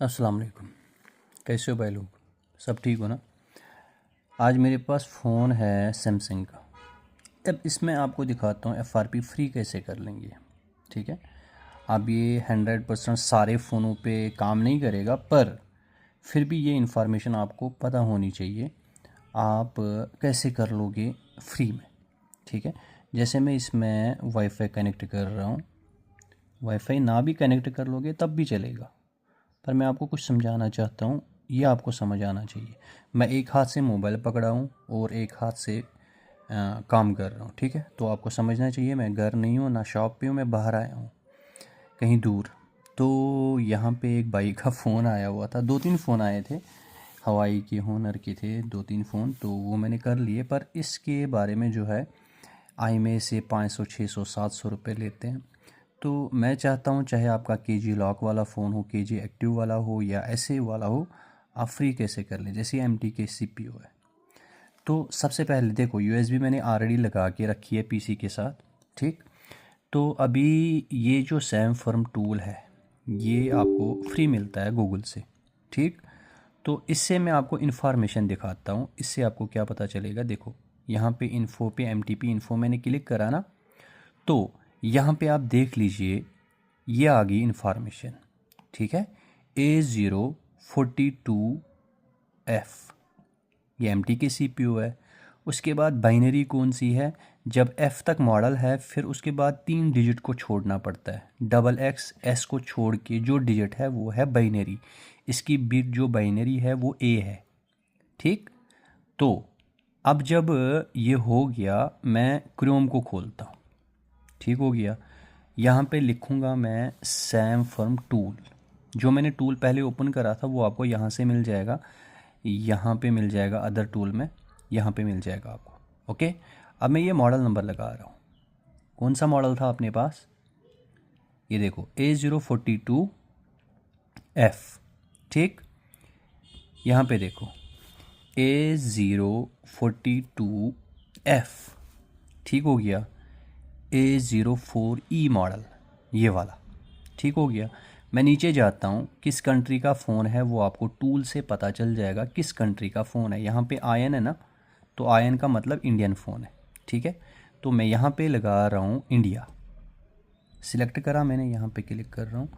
अस्सलाम वालेकुम। कैसे हो भाई लोग? सब ठीक हो ना? आज मेरे पास फ़ोन है सैमसंग का। अब इसमें आपको दिखाता हूँ एफआरपी फ्री कैसे कर लेंगे। ठीक है, अब ये 100% सारे फ़ोनों पे काम नहीं करेगा, पर फिर भी ये इन्फॉर्मेशन आपको पता होनी चाहिए। आप कैसे कर लोगे फ्री में? ठीक है, जैसे मैं इसमें वाईफाई कनेक्ट कर रहा हूँ। वाईफाई ना भी कनेक्ट कर लोगे तब भी चलेगा, पर मैं आपको कुछ समझाना चाहता हूँ, ये आपको समझ आना चाहिए। मैं एक हाथ से मोबाइल पकड़ा हूँ और एक हाथ से काम कर रहा हूँ। ठीक है, तो आपको समझना चाहिए मैं घर नहीं हूँ, ना शॉप पे हूँ, मैं बाहर आया हूँ कहीं दूर। तो यहाँ पे एक भाई का फ़ोन आया हुआ था, 2-3 फ़ोन आए थे, हवाई के, होनर के थे 2-3 फ़ोन, तो वो मैंने कर लिए। पर इसके बारे में जो है आई में से 500 600 700 रुपये लेते हैं। तो मैं चाहता हूँ चाहे आपका केजी लॉक वाला फ़ोन हो, केजी एक्टिव वाला हो या ऐसे वाला हो, आप फ्री कैसे कर लें। जैसे एमटी के सीपीयू है, तो सबसे पहले देखो यूएसबी मैंने ऑलरेडी लगा के रखी है पीसी के साथ। ठीक, तो अभी ये जो सैम फर्म टूल है ये आपको फ्री मिलता है गूगल से। ठीक, तो इससे मैं आपको इन्फॉर्मेशन दिखाता हूँ, इससे आपको क्या पता चलेगा। देखो यहाँ पे इन्फो पे एमटीपी इन्फो मैंने क्लिक करा ना, तो यहाँ पे आप देख लीजिए ये आ गई इन्फॉर्मेशन। ठीक है, A042F ये एम टी के CPU है। उसके बाद बाइनरी कौन सी है, जब F तक मॉडल है फिर उसके बाद 3 डिजिट को छोड़ना पड़ता है। XX S को छोड़ के जो डिजिट है वो है बाइनरी, इसकी बिट जो बाइनरी है वो A है। ठीक, तो अब जब ये हो गया मैं क्रोम को खोलता हूँ। ठीक हो गया, यहाँ पे लिखूँगा मैं सैम फर्म टूल। जो मैंने टूल पहले ओपन करा था वो आपको यहाँ से मिल जाएगा, यहाँ पे मिल जाएगा अदर टूल में, यहाँ पे मिल जाएगा आपको। ओके, अब मैं ये मॉडल नंबर लगा रहा हूँ। कौन सा मॉडल था अपने पास? ये देखो A042F। ठीक, यहाँ पे देखो A042F। ठीक हो गया, A04E मॉडल ये वाला। ठीक हो गया, मैं नीचे जाता हूँ, किस कंट्री का फ़ोन है वो आपको टूल से पता चल जाएगा किस कंट्री का फ़ोन है। यहाँ पे आयन है ना, तो आयन का मतलब इंडियन फ़ोन है। ठीक है, तो मैं यहाँ पे लगा रहा हूँ इंडिया, सिलेक्ट करा मैंने, यहाँ पे क्लिक कर रहा हूँ।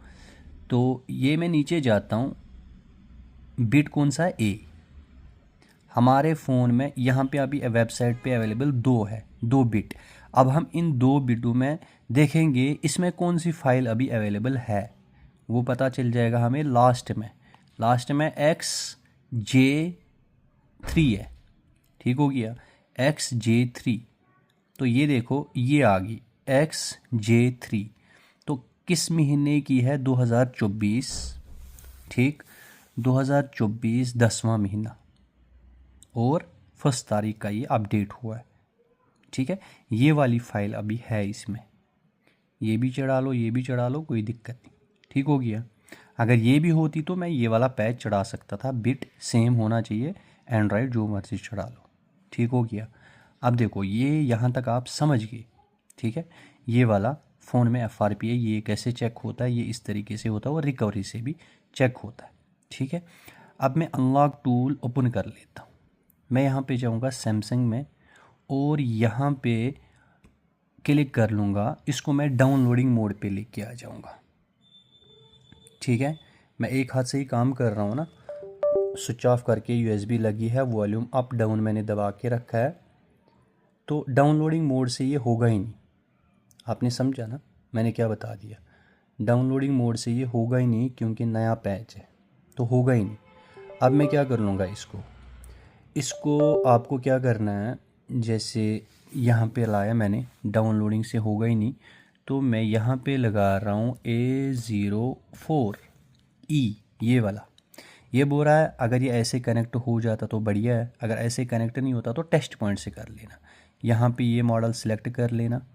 तो ये मैं नीचे जाता हूँ, बिट कौन सा है? ए। हमारे फ़ोन में यहाँ पे अभी वेबसाइट पे अवेलेबल 2 है, 2 बिट। अब हम इन 2 बिटों में देखेंगे इसमें कौन सी फ़ाइल अभी अवेलेबल है, वो पता चल जाएगा हमें लास्ट में। लास्ट में XJ3 है। ठीक हो गया, XJ3। तो ये देखो ये आ गई XJ3। तो किस महीने की है? 2024। ठीक, 2024 10वां महीना और 1 तारीख का ये अपडेट हुआ है। ठीक है, ये वाली फ़ाइल अभी है इसमें, ये भी चढ़ा लो, ये भी चढ़ा लो, कोई दिक्कत नहीं। ठीक हो गया, अगर ये भी होती तो मैं ये वाला पैच चढ़ा सकता था, बिट सेम होना चाहिए, एंड्रॉयड जो मर्जी चढ़ा लो। ठीक हो गया, अब देखो ये यहाँ तक आप समझ गए। ठीक है, ये वाला फ़ोन में एफआरपी है, ये कैसे चेक होता है, ये इस तरीके से होता है और रिकवरी से भी चेक होता है। ठीक है, अब मैं अनलॉक टूल ओपन कर लेता हूँ। मैं यहाँ पे जाऊँगा सैमसंग में और यहाँ पे क्लिक कर लूँगा, इसको मैं डाउनलोडिंग मोड पे लेके आ जाऊँगा। ठीक है, मैं एक हाथ से ही काम कर रहा हूँ ना, स्विच ऑफ करके यूएसबी लगी है, वॉल्यूम अप डाउन मैंने दबा के रखा है, तो डाउनलोडिंग मोड से ये होगा ही नहीं। आपने समझा ना मैंने क्या बता दिया? डाउनलोडिंग मोड से ये होगा ही नहीं क्योंकि नया पैच है, तो होगा ही नहीं। अब मैं क्या कर लूँगा, इसको इसको आपको क्या करना है, जैसे यहाँ पे लाया मैंने, डाउनलोडिंग से होगा ही नहीं, तो मैं यहाँ पे लगा रहा हूँ A04E ये वाला। ये बोल रहा है अगर ये ऐसे कनेक्ट हो जाता तो बढ़िया है, अगर ऐसे कनेक्ट नहीं होता तो टेस्ट पॉइंट से कर लेना। यहाँ पे ये मॉडल सेलेक्ट कर लेना,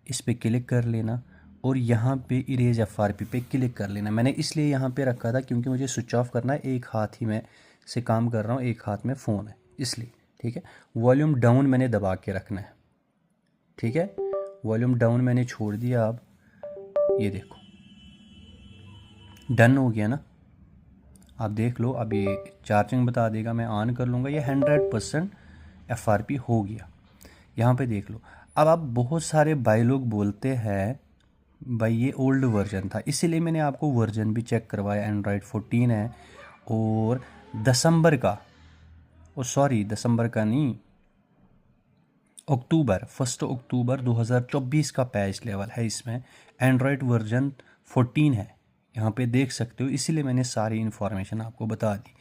इस पर क्लिक कर लेना और यहाँ पे इरेज एफआरपी पे क्लिक कर लेना। मैंने इसलिए यहाँ पे रखा था क्योंकि मुझे स्विच ऑफ करना है, एक हाथ ही में से काम कर रहा हूँ, एक हाथ में फ़ोन है इसलिए। ठीक है, वॉल्यूम डाउन मैंने दबा के रखना है। ठीक है, वॉल्यूम डाउन मैंने छोड़ दिया। अब ये देखो डन हो गया ना। आप देख लो, अब ये चार्जिंग बता देगा, मैं ऑन कर लूँगा, ये 100% FRP हो गया। यहाँ पे देख लो। अब आप बहुत सारे भाई लोग बोलते हैं भाई ये ओल्ड वर्जन था, इसीलिए मैंने आपको वर्जन भी चेक करवाया। एंड्रॉयड 14 है और दिसंबर का, ओ सॉरी दिसंबर का नहीं, अक्टूबर 1 अक्टूबर 2024 का पैच लेवल है इसमें। एंड्रॉयड वर्जन 14 है, यहाँ पे देख सकते हो, इसीलिए मैंने सारी इन्फॉर्मेशन आपको बता दी।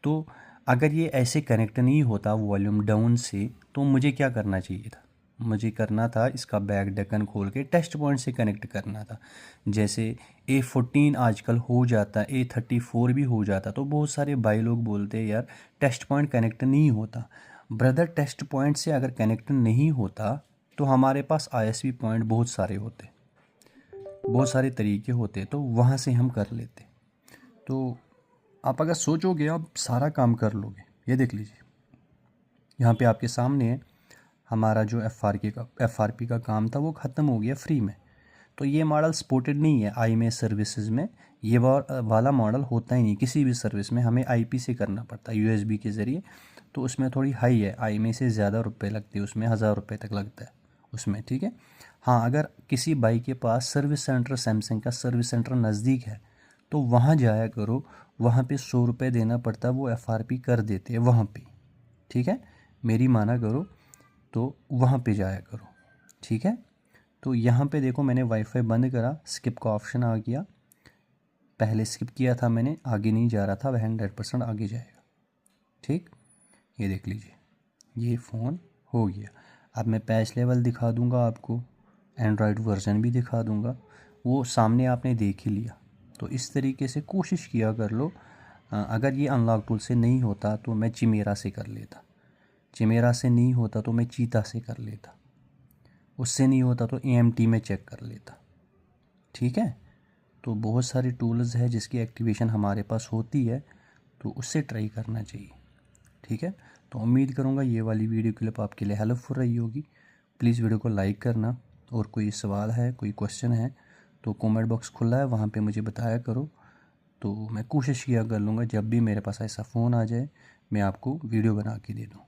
तो अगर ये ऐसे कनेक्ट नहीं होता वॉल्यूम डाउन से, तो मुझे क्या करना चाहिए था? मुझे करना था इसका बैक ढक्कन खोल के टेस्ट पॉइंट से कनेक्ट करना था। जैसे A14 आजकल हो जाता, A34 भी हो जाता। तो बहुत सारे भाई लोग बोलते हैं यार टेस्ट पॉइंट कनेक्ट नहीं होता। ब्रदर, टेस्ट पॉइंट से अगर कनेक्ट नहीं होता तो हमारे पास ISP पॉइंट बहुत सारे होते, बहुत सारे तरीके होते, तो वहाँ से हम कर लेते। तो आप अगर सोचोगे आप सारा काम कर लोगे। ये देख लीजिए, यहाँ पे आपके सामने है हमारा जो FRP का काम था वो ख़त्म हो गया फ्री में। तो ये मॉडल सपोर्टेड नहीं है IMEI सर्विसेज में, ये वाला मॉडल होता ही नहीं किसी भी सर्विस में, हमें IP से करना पड़ता है USB के ज़रिए। तो उसमें थोड़ी हाई है, IMEI से ज़्यादा रुपए लगते हैं उसमें, 1000 रुपये तक लगता है उसमें, ठीक है। हाँ, अगर किसी भाई के पास सर्विस सेंटर, सैमसंग का सर्विस सेंटर नज़दीक है तो वहाँ जाया करो, वहाँ पे 100 रुपये देना पड़ता है, वो FRP कर देते हैं वहाँ पे, ठीक है। मेरी माना करो तो वहाँ पे जाया करो, ठीक है। तो यहाँ पे देखो मैंने वाईफाई बंद करा, स्किप का ऑप्शन आ गया, पहले स्किप किया था मैंने, आगे नहीं जा रहा था, वह 100% आगे जाएगा, ठीक। ये देख लीजिए, ये फ़ोन हो गया। अब मैं पैच लेवल दिखा दूंगा आपको, एंड्रॉयड वर्जन भी दिखा दूंगा, वो सामने आपने देख ही लिया। तो इस तरीके से कोशिश किया कर लो। अगर ये अनलॉक टूल से नहीं होता तो मैं चिमेरा से कर लेता, चिमेरा से नहीं होता तो मैं चीता से कर लेता, उससे नहीं होता तो AMT में चेक कर लेता, ठीक है। तो बहुत सारे टूल्स है जिसकी एक्टिवेशन हमारे पास होती है, तो उससे ट्राई करना चाहिए, ठीक है। तो उम्मीद करूँगा ये वाली वीडियो क्लिप आपके लिए हेल्पफुल रही होगी। प्लीज़ वीडियो को लाइक करना, और कोई सवाल है, कोई क्वेश्चन है तो कमेंट बॉक्स खुला है, वहाँ पे मुझे बताया करो। तो मैं कोशिश किया कर लूँगा जब भी मेरे पास ऐसा फ़ोन आ जाए मैं आपको वीडियो बना के दे दूँ।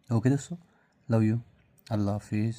ओके दोस्तों, लव यू, अल्लाह हाफिज़।